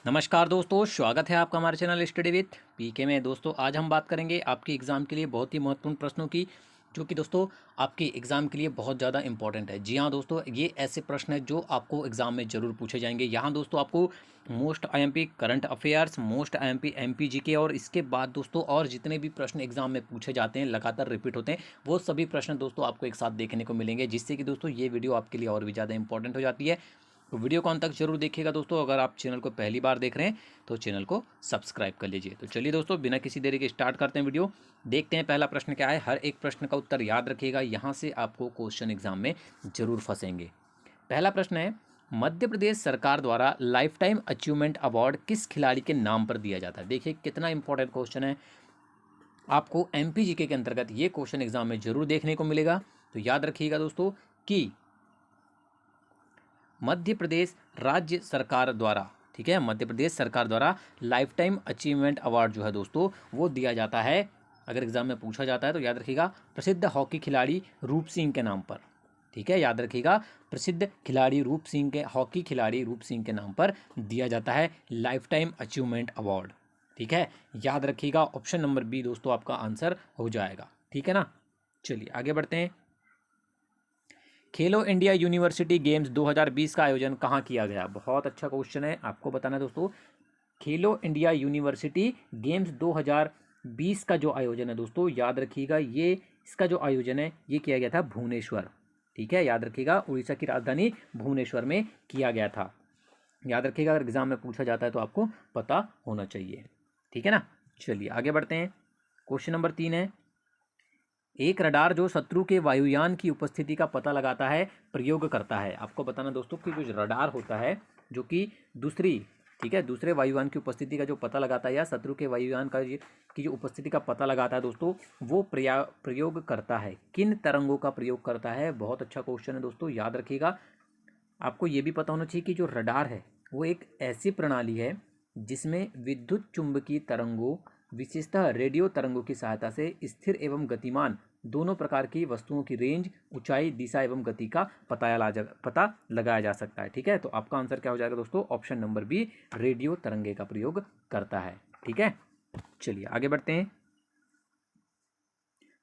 नमस्कार दोस्तों, स्वागत है आपका हमारे चैनल स्टडी विथ पीके में। दोस्तों आज हम बात करेंगे आपके एग्ज़ाम के लिए बहुत ही महत्वपूर्ण प्रश्नों की, जो कि दोस्तों आपके एग्ज़ाम के लिए बहुत ज़्यादा इंपॉर्टेंट है। जी हाँ दोस्तों, ये ऐसे प्रश्न हैं जो आपको एग्ज़ाम में ज़रूर पूछे जाएंगे। यहाँ दोस्तों आपको most IMP current affairs, most IMP MP GK और इसके बाद दोस्तों और जितने भी प्रश्न एग्ज़ाम में पूछे जाते हैं, लगातार रिपीट होते हैं, वो सभी प्रश्न दोस्तों आपको एक साथ देखने को मिलेंगे, जिससे कि दोस्तों ये वीडियो आपके लिए और भी ज़्यादा इंपॉर्टेंट हो जाती है। तो वीडियो को अंत तक जरूर देखिएगा दोस्तों। अगर आप चैनल को पहली बार देख रहे हैं तो चैनल को सब्सक्राइब कर लीजिए। तो चलिए दोस्तों, बिना किसी देरी के स्टार्ट करते हैं वीडियो। देखते हैं पहला प्रश्न क्या है। हर एक प्रश्न का उत्तर याद रखिएगा, यहाँ से आपको क्वेश्चन एग्जाम में जरूर फंसेंगे। पहला प्रश्न है, मध्य प्रदेश सरकार द्वारा लाइफ टाइम अचीवमेंट अवार्ड किस खिलाड़ी के नाम पर दिया जाता है। देखिए कितना इंपॉर्टेंट क्वेश्चन है, आपको एमपीजीके के अंतर्गत ये क्वेश्चन एग्जाम में जरूर देखने को मिलेगा। तो याद रखिएगा दोस्तों कि मध्य प्रदेश राज्य सरकार द्वारा, ठीक है, मध्य प्रदेश सरकार द्वारा लाइफ टाइम अचीवमेंट अवार्ड जो है दोस्तों वो दिया जाता है, अगर एग्जाम में पूछा जाता है तो याद रखिएगा, प्रसिद्ध हॉकी खिलाड़ी रूप सिंह के नाम पर। ठीक है, याद रखिएगा, प्रसिद्ध खिलाड़ी रूप सिंह के, हॉकी खिलाड़ी रूप सिंह के नाम पर दिया जाता है लाइफ टाइम अचीवमेंट अवार्ड। ठीक है, याद रखिएगा, ऑप्शन नंबर बी दोस्तों आपका आंसर हो जाएगा। ठीक है ना, चलिए आगे बढ़ते हैं। खेलो इंडिया यूनिवर्सिटी गेम्स 2020 का आयोजन कहाँ किया गया। बहुत अच्छा क्वेश्चन है, आपको बताना है दोस्तों। खेलो इंडिया यूनिवर्सिटी गेम्स 2020 का जो आयोजन है दोस्तों, याद रखिएगा, ये इसका जो आयोजन है ये किया गया था भुवनेश्वर। ठीक है, याद रखिएगा, उड़ीसा की राजधानी भुवनेश्वर में किया गया था। याद रखिएगा, अगर एग्जाम में पूछा जाता है तो आपको पता होना चाहिए। ठीक है ना, चलिए आगे बढ़ते हैं। क्वेश्चन नंबर 3 है, एक रडार जो शत्रु के वायुयान की उपस्थिति का पता लगाता है प्रयोग करता है। आपको बताना दोस्तों कि कुछ रडार होता है जो कि दूसरी, ठीक है, दूसरे वायुयान की उपस्थिति का जो पता लगाता है, या शत्रु के वायुयान का की जो उपस्थिति का पता लगाता है दोस्तों, वो प्रयोग करता है, किन तरंगों का प्रयोग करता है। बहुत अच्छा क्वेश्चन है दोस्तों, याद रखिएगा। आपको ये भी पता होना चाहिए कि जो रडार है वो एक ऐसी प्रणाली है जिसमें विद्युत चुंबकीय तरंगों, विशेषतः रेडियो तरंगों की सहायता से स्थिर एवं गतिमान दोनों प्रकार की वस्तुओं की रेंज, ऊंचाई, दिशा एवं गति का पता लगाया जा सकता है। ठीक है, तो आपका आंसर क्या हो जाएगा दोस्तों, ऑप्शन नंबर बी, रेडियो तरंगे का प्रयोग करता है। ठीक है, चलिए आगे बढ़ते हैं।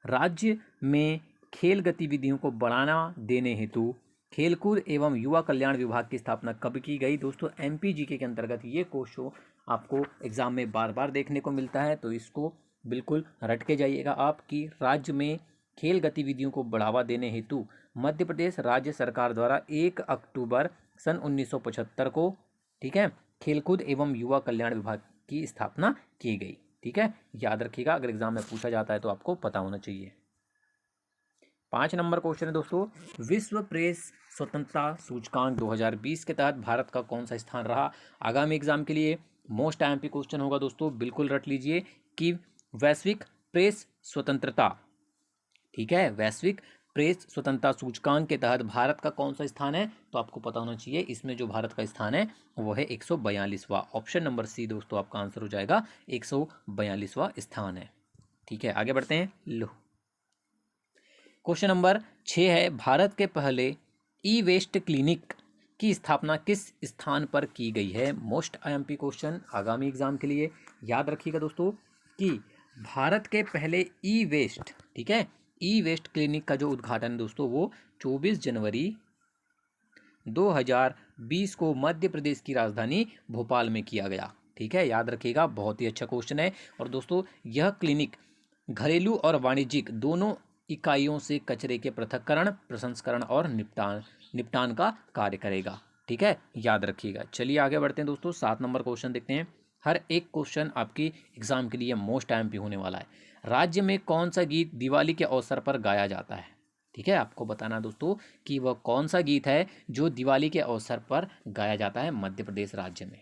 राज्य में खेल गतिविधियों को बढ़ावा देने हेतु खेलकूद एवं युवा कल्याण विभाग की स्थापना कब की गई। दोस्तों एमपीजीके के अंतर्गत ये क्वेश्चन आपको एग्जाम में बार बार देखने को मिलता है, तो इसको बिल्कुल रट के जाइएगा आप कि राज्य में खेल गतिविधियों को बढ़ावा देने हेतु मध्य प्रदेश राज्य सरकार द्वारा 1 अक्टूबर सन 1975 को, ठीक है, खेलकूद एवं युवा कल्याण विभाग की स्थापना की गई। ठीक है, याद रखिएगा, अगर एग्जाम में पूछा जाता है तो आपको पता होना चाहिए। 5 नंबर क्वेश्चन है दोस्तों, विश्व प्रेस स्वतंत्रता सूचकांक 2020 के तहत भारत का कौन सा स्थान रहा। आगामी एग्जाम के लिए मोस्ट आईएमपी क्वेश्चन होगा दोस्तों, बिल्कुल रट लीजिए कि वैश्विक प्रेस स्वतंत्रता, ठीक है, वैश्विक प्रेस स्वतंत्रता सूचकांक के तहत भारत का कौन सा स्थान है, तो आपको पता होना चाहिए। इसमें जो भारत का स्थान है वो है 142वां। ऑप्शन नंबर सी दोस्तों आपका आंसर हो जाएगा, 142वां स्थान है। ठीक है, आगे बढ़ते हैं। लो, क्वेश्चन नंबर 6 है, भारत के पहले ई वेस्ट क्लिनिक की स्थापना किस स्थान पर की गई है। मोस्ट आईएमपी क्वेश्चन आगामी एग्जाम के लिए, याद रखिएगा दोस्तों कि भारत के पहले ई वेस्ट, ठीक है, ई वेस्ट क्लिनिक का जो उद्घाटन दोस्तों वो 24 जनवरी 2020 को मध्य प्रदेश की राजधानी भोपाल में किया गया। ठीक है, याद रखिएगा, बहुत ही अच्छा क्वेश्चन है। और दोस्तों यह क्लिनिक घरेलू और वाणिज्यिक दोनों इकाइयों से कचरे के पृथक्करण, प्रसंस्करण और निपटान का कार्य करेगा। ठीक है, याद रखिएगा। चलिए आगे बढ़ते हैं दोस्तों, 7 नंबर क्वेश्चन देखते हैं। हर एक क्वेश्चन आपकी एग्जाम के लिए मोस्ट आईएमपी होने वाला है। राज्य में कौन सा गीत दिवाली के अवसर पर गाया जाता है। ठीक है, आपको बताना दोस्तों कि वह कौन सा गीत है जो दिवाली के अवसर पर गाया जाता है मध्य प्रदेश राज्य में।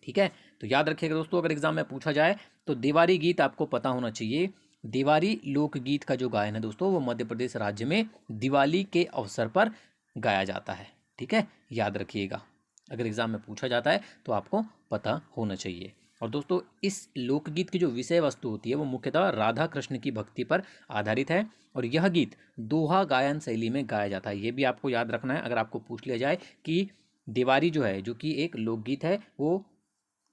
ठीक है, तो याद रखिएगा दोस्तों, अगर एग्जाम में पूछा जाए तो देवारी गीत आपको पता होना चाहिए। देवारी लोकगीत का जो गायन है दोस्तों वो मध्य प्रदेश राज्य में दिवाली के अवसर पर गाया जाता है। ठीक है, याद रखिएगा, अगर एग्जाम में पूछा जाता है तो आपको पता होना चाहिए। और दोस्तों इस लोकगीत की जो विषय वस्तु होती है वो मुख्यतः राधा कृष्ण की भक्ति पर आधारित है, और यह गीत दोहा गायन शैली में गाया जाता है। ये भी आपको याद रखना है, अगर आपको पूछ लिया जाए कि देवारी जो है, जो कि एक लोकगीत है, वो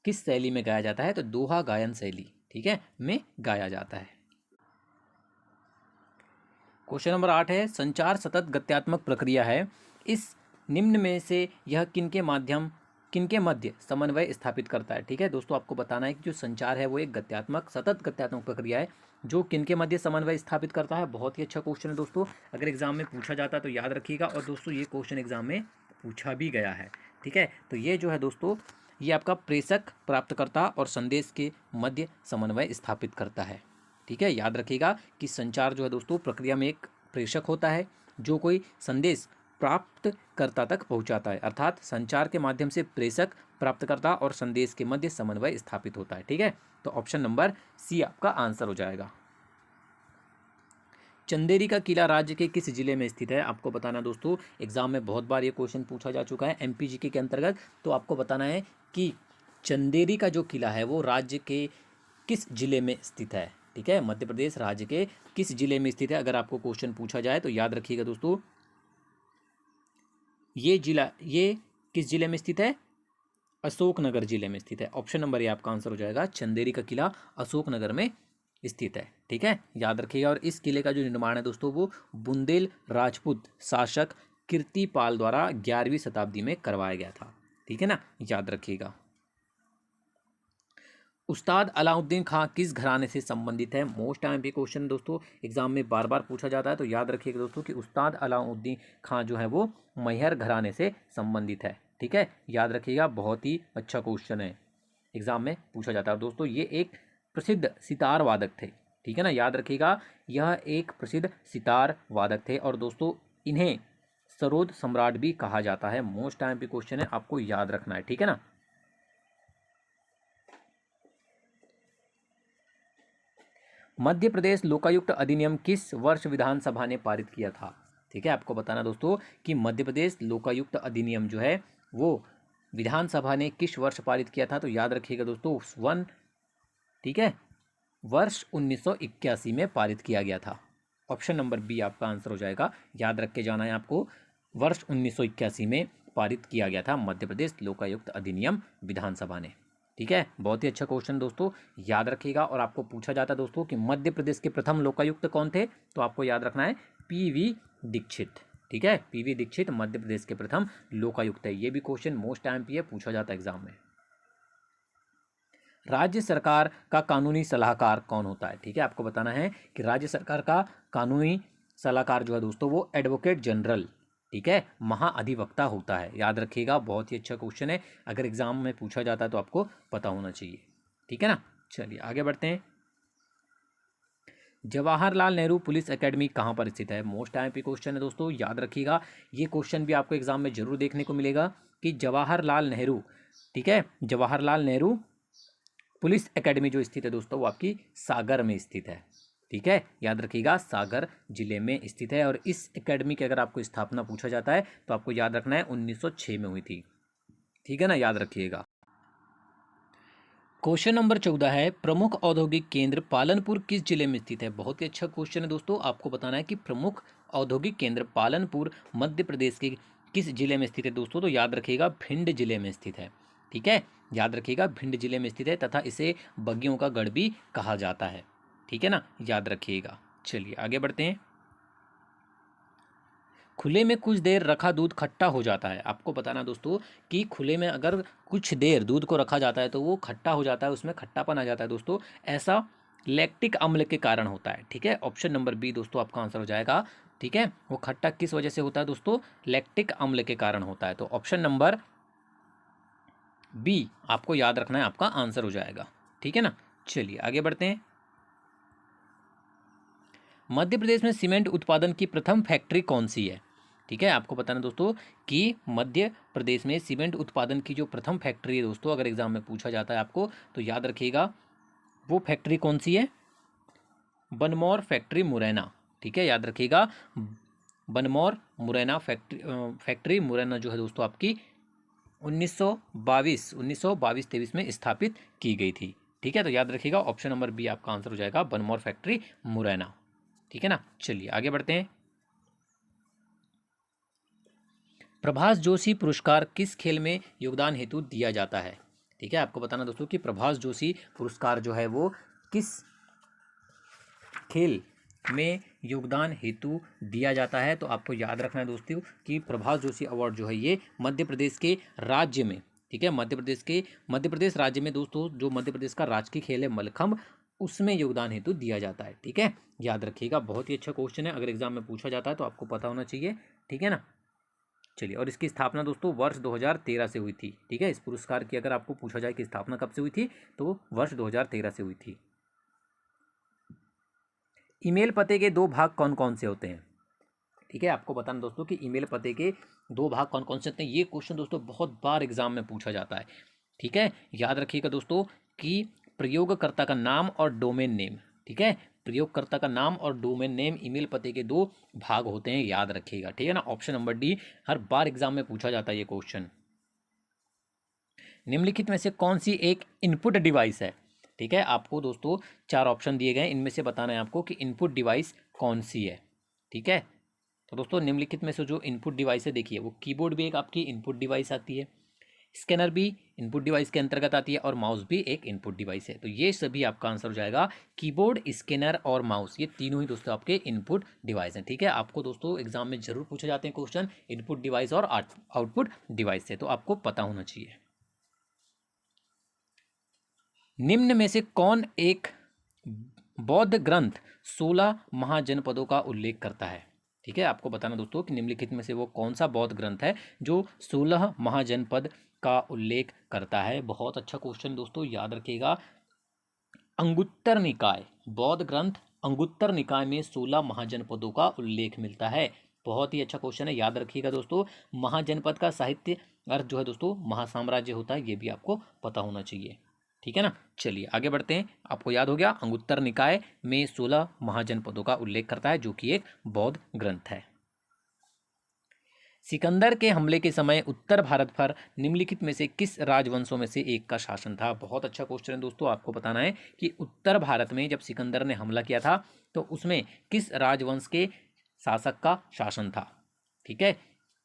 किस शैली में गाया जाता है? तो दोहा गायन शैली, ठीक है, में गाया जाता है। क्वेश्चन नंबर 8 है, संचार सतत गत्यात्मक प्रक्रिया है, इस निम्न में से यह किनके मध्य समन्वय स्थापित करता है? ठीक है दोस्तों, आपको बताना है कि जो संचार है वो एक सतत गत्यात्मक प्रक्रिया है जो किनके मध्य समन्वय स्थापित करता है। बहुत ही अच्छा क्वेश्चन है दोस्तों, अगर एग्जाम में पूछा जाता है तो याद रखिएगा। और दोस्तों ये क्वेश्चन एग्जाम में पूछा भी गया है, ठीक है। तो ये जो है दोस्तों, ये आपका प्रेषक, प्राप्तकर्ता और संदेश के मध्य समन्वय स्थापित करता है, ठीक है। याद रखिएगा कि संचार जो है दोस्तों प्रक्रिया में एक प्रेषक होता है जो कोई संदेश प्राप्तकर्ता तक पहुंचाता है, अर्थात संचार के माध्यम से प्रेषक, प्राप्तकर्ता और संदेश के मध्य समन्वय स्थापित होता है, ठीक है। तो ऑप्शन नंबर सी आपका आंसर हो जाएगा। चंदेरी का किला राज्य के किस जिले में स्थित है? आपको बताना दोस्तों, एग्जाम में बहुत बार ये क्वेश्चन पूछा जा चुका है एमपीजीके के अंतर्गत। तो आपको बताना है कि चंदेरी का जो किला है वो राज्य के किस जिले में स्थित है, ठीक है। मध्य प्रदेश राज्य के किस जिले में स्थित है, अगर आपको क्वेश्चन पूछा जाए तो याद रखिएगा दोस्तों, ये किस जिले में स्थित है? अशोकनगर जिले में स्थित है। ऑप्शन नंबर ये आपका आंसर हो जाएगा, चंदेरी का किला अशोकनगर में स्थित है, ठीक है, याद रखिएगा। और इस किले का जो निर्माण है दोस्तों वो बुंदेल राजपूत शासक कीर्तिपाल द्वारा 11वीं शताब्दी में करवाया गया था, ठीक है ना, याद रखिएगा। उस्ताद अलाउद्दीन खां किस घराने से संबंधित है? मोस्ट टाइम पे क्वेश्चन दोस्तों, एग्जाम में बार बार पूछा जाता है। तो याद रखिएगा दोस्तों कि उस्ताद अलाउद्दीन खां जो है वो मैहर घराने से संबंधित है, ठीक है, याद रखिएगा। बहुत ही अच्छा क्वेश्चन है, एग्जाम में पूछा जाता है। दोस्तों ये एक प्रसिद्ध सितार वादक थे, ठीक है ना, याद रखिएगा, यह एक प्रसिद्ध सितार वादक थे। और दोस्तों इन्हें सरोद सम्राट भी कहा जाता है। मोस्ट टाइम पे क्वेश्चन है, आपको याद रखना है, ठीक है ना। मध्य प्रदेश लोकायुक्त अधिनियम किस वर्ष विधानसभा ने पारित किया था? ठीक है, आपको बताना दोस्तों कि मध्य प्रदेश लोकायुक्त अधिनियम जो है वो विधानसभा ने किस वर्ष पारित किया था? तो याद रखिएगा दोस्तों, ठीक है, वर्ष 1981 में पारित किया गया था। ऑप्शन नंबर बी आपका आंसर हो जाएगा, याद रख के जाना है आपको, वर्ष 1981 में पारित किया गया था मध्य प्रदेश लोकायुक्त अधिनियम विधानसभा ने, ठीक है। बहुत ही अच्छा क्वेश्चन दोस्तों, याद रखिएगा। और आपको पूछा जाता है दोस्तों कि मध्य प्रदेश के प्रथम लोकायुक्त कौन थे? तो आपको याद रखना है पीवी दीक्षित, ठीक है, पीवी दीक्षित मध्य प्रदेश के प्रथम लोकायुक्त है। ये भी क्वेश्चन मोस्ट टाइम पे पूछा जाता है एग्जाम में। राज्य सरकार का कानूनी सलाहकार कौन होता है? ठीक है, आपको बताना है कि राज्य सरकार का कानूनी सलाहकार जो है दोस्तों वो एडवोकेट जनरल, ठीक है, महाअधिवक्ता होता है। याद रखिएगा, बहुत ही अच्छा क्वेश्चन है, अगर एग्जाम में पूछा जाता है तो आपको पता होना चाहिए, ठीक है ना। चलिए आगे बढ़ते हैं। जवाहरलाल नेहरू पुलिस एकेडमी कहाँ पर स्थित है? मोस्ट टाइम पे क्वेश्चन है दोस्तों, याद रखिएगा, ये क्वेश्चन भी आपको एग्जाम में जरूर देखने को मिलेगा कि जवाहरलाल नेहरू, ठीक है, जवाहरलाल नेहरू पुलिस एकेडमी जो स्थित है दोस्तों वो आपकी सागर में स्थित है, ठीक है, याद रखिएगा, सागर जिले में स्थित है। और इस एकेडमी की अगर आपको स्थापना पूछा जाता है तो आपको याद रखना है 1906 में हुई थी, ठीक है ना, याद रखिएगा। क्वेश्चन नंबर 14 है, प्रमुख औद्योगिक केंद्र पालनपुर किस जिले में स्थित है? बहुत ही अच्छा क्वेश्चन है दोस्तों, आपको बताना है कि प्रमुख औद्योगिक केंद्र पालनपुर मध्य प्रदेश के किस जिले में स्थित है दोस्तों? तो याद रखिएगा भिंड जिले में स्थित है, ठीक है, याद रखिएगा भिंड जिले में स्थित है, तथा इसे बग्गियों का गढ़ भी कहा जाता है, ठीक है ना, याद रखिएगा। चलिए आगे बढ़ते हैं। खुले में कुछ देर रखा दूध खट्टा हो जाता है। आपको बताना दोस्तों कि खुले में अगर कुछ देर दूध को रखा जाता है तो वो खट्टा हो जाता है, उसमें खट्टापन आ जाता है दोस्तों, ऐसा लैक्टिक अम्ल के कारण होता है, ठीक है। ऑप्शन नंबर बी दोस्तों आपका आंसर हो जाएगा, ठीक है। वो खट्टा किस वजह से होता है दोस्तों? लैक्टिक अम्ल के कारण होता है। तो ऑप्शन नंबर बी आपको याद रखना है, आपका आंसर हो जाएगा, ठीक है ना। चलिए आगे बढ़ते हैं। मध्य प्रदेश में सीमेंट उत्पादन की प्रथम फैक्ट्री कौन सी है? ठीक है, आपको बताना दोस्तों कि मध्य प्रदेश में सीमेंट उत्पादन की जो प्रथम फैक्ट्री है दोस्तों, अगर एग्जाम में पूछा जाता है आपको तो याद रखिएगा वो फैक्ट्री कौन सी है? बनमौर फैक्ट्री मुरैना, ठीक है, याद रखिएगा, बनमौर मुरैना फैक्ट्री मुरैना जो है दोस्तों आपकी 1922-23 में स्थापित की गई थी, ठीक है। तो याद रखिएगा ऑप्शन नंबर बी आपका आंसर हो जाएगा, बनमौर फैक्ट्री मुरैना, ठीक है ना। चलिए आगे बढ़ते हैं। प्रभाष जोशी पुरस्कार किस खेल में योगदान हेतु दिया जाता है? ठीक है, आपको बताना दोस्तों कि प्रभाष जोशी पुरस्कार जो है वो किस खेल में योगदान हेतु दिया जाता है। तो आपको याद रखना है दोस्तों कि प्रभाष जोशी अवार्ड जो है ये मध्य प्रदेश के राज्य में, ठीक है, मध्य प्रदेश राज्य में दोस्तों जो मध्य प्रदेश का राजकीय खेल है मलखंभ, उसमें योगदान हेतु दिया जाता है। ठीक है, याद रखिएगा, बहुत ही अच्छा क्वेश्चन है, अगर एग्जाम में पूछा जाता है तो आपको पता होना चाहिए। ठीक है ना, चलिए, और इसकी स्थापना दोस्तों वर्ष 2013 से हुई थी। ठीक है, इस पुरस्कार की अगर आपको पूछा जाए कि स्थापना कब से हुई थी तो वर्ष 2013 से हुई थी। ईमेल पते के दो भाग कौन कौन से होते हैं? ठीक है, आपको बताना दोस्तों कि ईमेल पते के दो भाग कौन कौन से होते हैं। ये क्वेश्चन दोस्तों बहुत बार एग्जाम में पूछा जाता है। ठीक है, याद रखिएगा दोस्तों कि प्रयोगकर्ता का नाम और डोमेन नेम। ठीक है, प्रयोगकर्ता का नाम और डोमेन नेम ईमेल पते के दो भाग होते हैं, याद रखिएगा। ठीक है ना, ऑप्शन नंबर डी हर बार एग्जाम में पूछा जाता है ये क्वेश्चन। निम्नलिखित में से कौन सी एक इनपुट डिवाइस है? ठीक है, आपको दोस्तों चार ऑप्शन दिए गए, इनमें से बताना है आपको कि इनपुट डिवाइस कौन सी है। ठीक है, तो दोस्तों निम्नलिखित में से जो इनपुट डिवाइस है, देखिए वो कीबोर्ड भी एक आपकी इनपुट डिवाइस आती है, स्कैनर भी इनपुट डिवाइस के अंतर्गत आती है, और माउस भी एक इनपुट डिवाइस है। तो ये सभी आपका आंसर हो जाएगा कीबोर्ड, स्कैनर और माउस, ये तीनों ही दोस्तों आपके इनपुट डिवाइस हैं। ठीक है, आपको दोस्तों एग्जाम में जरूर पूछे जाते हैं क्वेश्चन इनपुट डिवाइस और आउटपुट डिवाइस से, तो आपको पता होना चाहिए। निम्न में से कौन एक बौद्ध ग्रंथ 16 महाजनपदों का उल्लेख करता है? ठीक है, आपको बताना दोस्तों कि निम्नलिखित में से वो कौन सा बौद्ध ग्रंथ है जो 16 महाजनपद का उल्लेख करता है। बहुत अच्छा क्वेश्चन दोस्तों, याद रखिएगा। अंगुत्तर निकाय, बौद्ध ग्रंथ अंगुत्तर निकाय में 16 महाजनपदों का उल्लेख मिलता है। बहुत ही अच्छा क्वेश्चन है, याद रखिएगा दोस्तों। महाजनपद का साहित्य अर्थ जो है दोस्तों महासाम्राज्य होता है, ये भी आपको पता होना चाहिए। ठीक है ना, चलिए आगे बढ़ते हैं। आपको याद हो गया, अंगुत्तर निकाय में 16 महाजनपदों का उल्लेख करता है, जो कि एक बौद्ध ग्रंथ है। सिकंदर के हमले के समय उत्तर भारत पर निम्नलिखित में से किस राजवंशों में से एक का शासन था? बहुत अच्छा क्वेश्चन है दोस्तों, आपको बताना है कि उत्तर भारत में जब सिकंदर ने हमला किया था तो उसमें किस राजवंश के शासक का शासन था? ठीक है,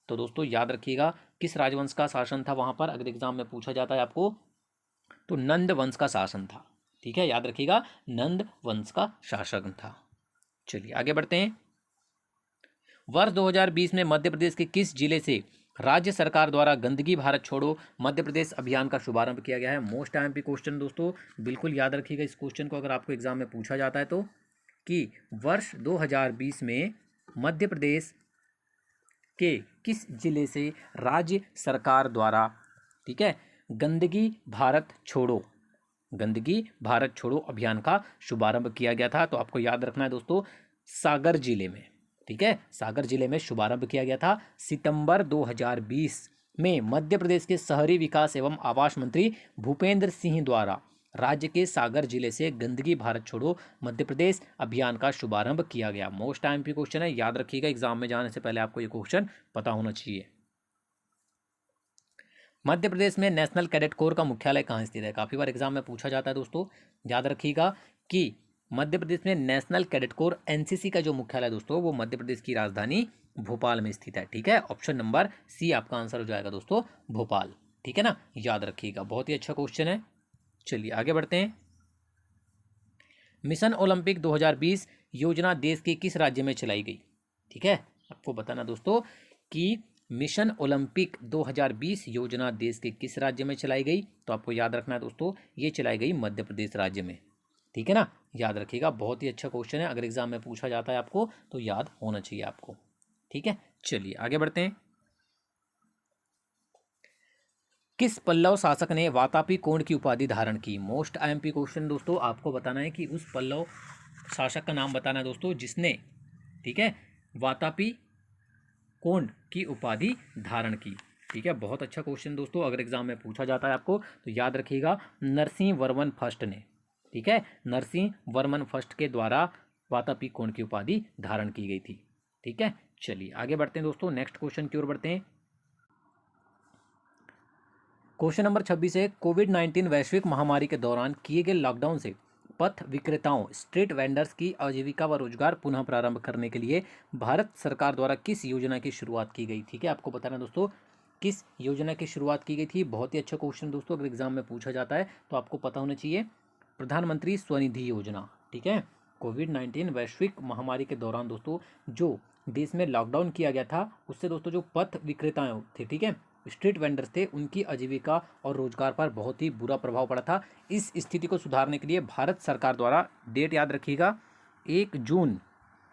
तो दोस्तों याद रखिएगा किस राजवंश का शासन था वहां पर, अगर एग्जाम में पूछा जाता है आपको तो नंद वंश का शासन था। ठीक है, याद रखिएगा, नंद वंश का शासन था। चलिए आगे बढ़ते हैं। वर्ष 2020 में मध्य प्रदेश के किस जिले से राज्य सरकार द्वारा गंदगी भारत छोड़ो मध्य प्रदेश अभियान का शुभारंभ किया गया है? मोस्ट आईएमपी क्वेश्चन दोस्तों, बिल्कुल याद रखिएगा इस क्वेश्चन को, अगर आपको एग्जाम में पूछा जाता है तो, कि वर्ष 2020 में मध्य प्रदेश के किस जिले से राज्य सरकार द्वारा, ठीक है, गंदगी भारत छोड़ो अभियान का शुभारंभ किया गया था? तो आपको याद रखना है दोस्तों, सागर जिले में। ठीक है, सागर जिले में शुभारंभ किया गया था सितंबर 2020 में। मध्य प्रदेश के शहरी विकास एवं आवास मंत्री भूपेंद्र सिंह द्वारा राज्य के सागर जिले से गंदगी भारत छोड़ो मध्य प्रदेश अभियान का शुभारंभ किया गया। मोस्ट आईएमपी क्वेश्चन है, याद रखिएगा, एग्जाम में जाने से पहले आपको ये क्वेश्चन पता होना चाहिए। मध्य प्रदेश में नेशनल कैडेट कोर का मुख्यालय कहाँ स्थित है? काफ़ी बार एग्जाम में पूछा जाता है दोस्तों, याद रखिएगा कि मध्य प्रदेश में नेशनल कैडेट कोर एनसीसी का जो मुख्यालय है दोस्तों वो मध्य प्रदेश की राजधानी भोपाल में स्थित है। ठीक है, ऑप्शन नंबर सी आपका आंसर हो जाएगा दोस्तों, भोपाल। ठीक है ना, याद रखिएगा, बहुत ही अच्छा क्वेश्चन है। चलिए आगे बढ़ते हैं। मिशन ओलंपिक 2020 योजना देश के किस राज्य में चलाई गई? ठीक है, आपको बताना दोस्तों कि मिशन ओलंपिक 2020 योजना देश के किस राज्य में चलाई गई? तो आपको याद रखना है दोस्तों, ये चलाई गई मध्य प्रदेश राज्य में। ठीक है ना, याद रखिएगा, बहुत ही अच्छा क्वेश्चन है, अगर एग्जाम में पूछा जाता है आपको तो याद होना चाहिए आपको। ठीक है, चलिए आगे बढ़ते हैं। किस पल्लव शासक ने वातापी कोण की उपाधि धारण की? मोस्ट आईएमपी क्वेश्चन दोस्तों, आपको बताना है कि उस पल्लव शासक का नाम बताना है दोस्तों जिसने, ठीक है, वातापी कोण की उपाधि धारण की। ठीक है, बहुत अच्छा क्वेश्चन दोस्तों, अगर एग्जाम में पूछा जाता है आपको तो याद रखिएगा, नरसिंह वर्मन फर्स्ट ने। ठीक है, नरसिंह वर्मन फर्स्ट के द्वारा वातापी कोण की उपाधि धारण की गई थी। ठीक है, चलिए आगे बढ़ते हैं दोस्तों, नेक्स्ट क्वेश्चन की ओर बढ़ते हैं। क्वेश्चन नंबर 26 है, कोविड-19 वैश्विक महामारी के दौरान किए गए लॉकडाउन से पथ विक्रेताओं स्ट्रीट वेंडर्स की आजीविका व रोजगार पुनः प्रारंभ करने के लिए भारत सरकार द्वारा किस योजना की शुरुआत की गई? ठीक है, आपको बताना दोस्तों, किस योजना की शुरुआत की गई थी? बहुत ही अच्छा क्वेश्चन दोस्तों, अगर एग्जाम में पूछा जाता है तो आपको पता होना चाहिए। प्रधानमंत्री स्वनिधि योजना, ठीक है। कोविड-19 वैश्विक महामारी के दौरान दोस्तों जो देश में लॉकडाउन किया गया था, उससे दोस्तों जो पथ विक्रेताएं थे, ठीक है, स्ट्रीट वेंडर्स थे, उनकी आजीविका और रोजगार पर बहुत ही बुरा प्रभाव पड़ा था। इस स्थिति को सुधारने के लिए भारत सरकार द्वारा, डेट याद रखिएगा, 1 जून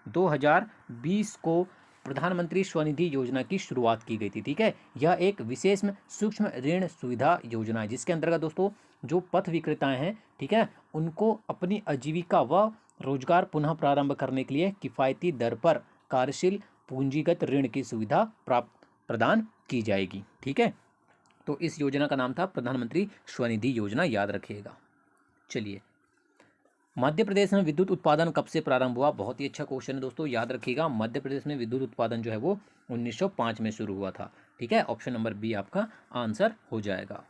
2020 को प्रधानमंत्री स्वनिधि योजना की शुरुआत की गई थी, ठीक है। यह एक विशेष सूक्ष्म ऋण सुविधा योजना है, जिसके अंतर्गत दोस्तों जो पथ विक्रेताएं हैं, ठीक है, उनको अपनी आजीविका व रोजगार पुनः प्रारंभ करने के लिए किफ़ायती दर पर कार्यशील पूंजीगत ऋण की सुविधा प्रदान की जाएगी, ठीक है। तो इस योजना का नाम था प्रधानमंत्री स्वनिधि योजना, याद रखिएगा। चलिए, मध्य प्रदेश में विद्युत उत्पादन कब से प्रारंभ हुआ? बहुत ही अच्छा क्वेश्चन है दोस्तों, याद रखिएगा। मध्य प्रदेश में विद्युत उत्पादन जो है वो 1905 में शुरू हुआ था, ठीक है। ऑप्शन नंबर बी आपका आंसर हो जाएगा।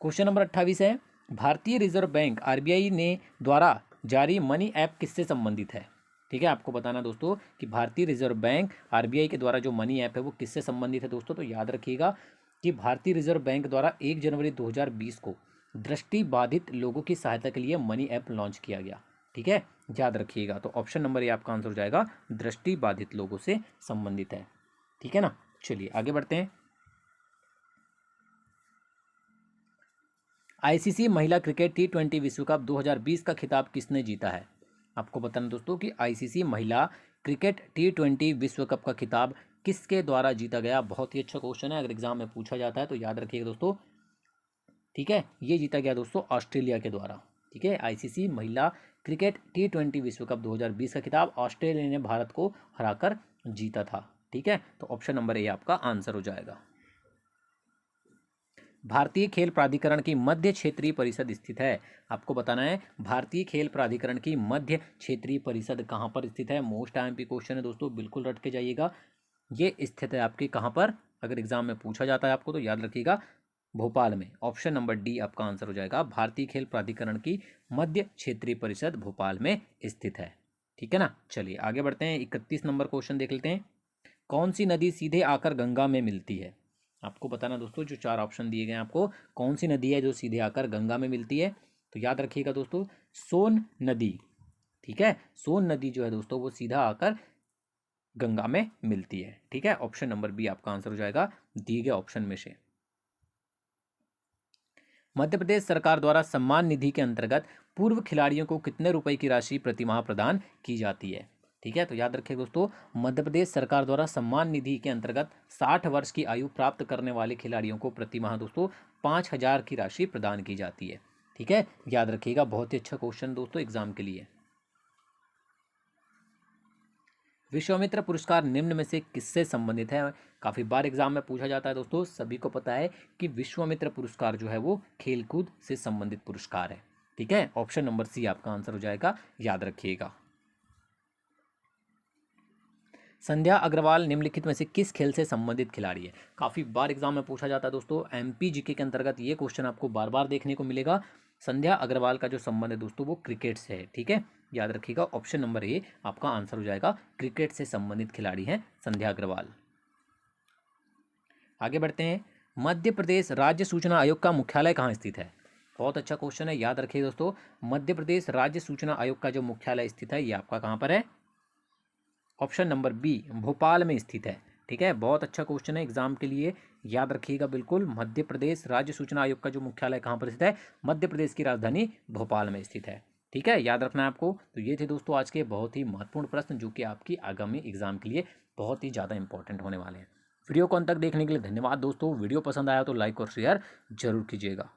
क्वेश्चन नंबर 28 है, भारतीय रिजर्व बैंक आरबीआई ने द्वारा जारी मनी ऐप किससे संबंधित है? ठीक है, आपको बताना दोस्तों कि भारतीय रिजर्व बैंक आरबीआई के द्वारा जो मनी ऐप है वो किससे संबंधित है दोस्तों। तो याद रखिएगा कि भारतीय रिजर्व बैंक द्वारा 1 जनवरी 2020 को दृष्टि बाधित लोगों की सहायता के लिए मनी ऐप लॉन्च किया गया, ठीक है, याद रखिएगा। तो ऑप्शन नंबर ए आपका आंसर हो जाएगा, दृष्टि बाधित लोगों से संबंधित है, ठीक है ना। चलिए आगे बढ़ते हैं। आईसीसी महिला क्रिकेट T20 विश्व कप 2020 का खिताब किसने जीता है? आपको बताना दोस्तों कि आईसीसी महिला क्रिकेट T20 विश्व कप का खिताब किसके द्वारा जीता गया? बहुत ही अच्छा क्वेश्चन है, अगर एग्जाम में पूछा जाता है तो याद रखिएगा दोस्तों, ठीक है। ये जीता गया दोस्तों ऑस्ट्रेलिया के द्वारा, ठीक है। आईसीसी महिला क्रिकेट T20 विश्व कप 2020 का खिताब ऑस्ट्रेलिया ने भारत को हराकर जीता था, ठीक है। तो ऑप्शन नंबर ए आपका आंसर हो जाएगा। भारतीय खेल प्राधिकरण की मध्य क्षेत्रीय परिषद स्थित है। आपको बताना है भारतीय खेल प्राधिकरण की मध्य क्षेत्रीय परिषद कहाँ पर स्थित है। मोस्ट आईएमपी क्वेश्चन है दोस्तों, बिल्कुल रट के जाइएगा। ये स्थित है आपके कहाँ पर, अगर एग्जाम में पूछा जाता है आपको तो याद रखिएगा, भोपाल में। ऑप्शन नंबर डी आपका आंसर हो जाएगा, भारतीय खेल प्राधिकरण की मध्य क्षेत्रीय परिषद भोपाल में स्थित है, ठीक है ना। चलिए आगे बढ़ते हैं, 31 नंबर क्वेश्चन देख लेते हैं। कौन सी नदी सीधे आकर गंगा में मिलती है? आपको बताना दोस्तों, जो 4 ऑप्शन दिए गए हैं आपको, कौन सी नदी है जो सीधे आकर गंगा में मिलती है? तो याद रखिएगा दोस्तों, सोन नदी, ठीक है। सोन नदी जो है दोस्तों वो सीधा आकर गंगा में मिलती है, ठीक है। ऑप्शन नंबर बी आपका आंसर हो जाएगा दिए गए ऑप्शन में से। मध्य प्रदेश सरकार द्वारा सम्मान निधि के अंतर्गत पूर्व खिलाड़ियों को कितने रुपए की राशि प्रतिमाह प्रदान की जाती है? ठीक है, तो याद रखिए दोस्तों, मध्य प्रदेश सरकार द्वारा सम्मान निधि के अंतर्गत 60 वर्ष की आयु प्राप्त करने वाले खिलाड़ियों को प्रतिमाह दोस्तों 5,000 की राशि प्रदान की जाती है, ठीक है, याद रखिएगा। बहुत ही अच्छा क्वेश्चन दोस्तों एग्जाम के लिए। विश्वामित्र पुरस्कार निम्न में से किससे संबंधित है? काफ़ी बार एग्जाम में पूछा जाता है दोस्तों, सभी को पता है कि विश्वामित्र पुरस्कार जो है वो खेलकूद से संबंधित पुरस्कार है, ठीक है। ऑप्शन नंबर सी आपका आंसर हो जाएगा, याद रखिएगा। संध्या अग्रवाल निम्नलिखित में से किस खेल से संबंधित खिलाड़ी है? काफ़ी बार एग्जाम में पूछा जाता है दोस्तों, एमपी जीके के अंतर्गत ये क्वेश्चन आपको बार बार देखने को मिलेगा। संध्या अग्रवाल का जो संबंध है दोस्तों वो क्रिकेट से है, ठीक है, याद रखिएगा। ऑप्शन नंबर ए आपका आंसर हो जाएगा, क्रिकेट से संबंधित खिलाड़ी हैं संध्या अग्रवाल। आगे बढ़ते हैं, मध्य प्रदेश राज्य सूचना आयोग का मुख्यालय कहाँ स्थित है? बहुत अच्छा क्वेश्चन है, याद रखिए दोस्तों, मध्य प्रदेश राज्य सूचना आयोग का जो मुख्यालय स्थित है ये आपका कहाँ पर है? ऑप्शन नंबर बी भोपाल में स्थित है, ठीक है। बहुत अच्छा क्वेश्चन है एग्जाम के लिए, याद रखिएगा बिल्कुल। मध्य प्रदेश राज्य सूचना आयोग का जो मुख्यालय कहाँ पर स्थित है? मध्य प्रदेश की राजधानी भोपाल में स्थित है, ठीक है, याद रखना है आपको। तो ये थे दोस्तों आज के बहुत ही महत्वपूर्ण प्रश्न जो कि आपकी आगामी एग्जाम के लिए बहुत ही ज़्यादा इंपॉर्टेंट होने वाले हैं। वीडियो को अंत तक देखने के लिए धन्यवाद दोस्तों। वीडियो पसंद आया तो लाइक और शेयर जरूर कीजिएगा।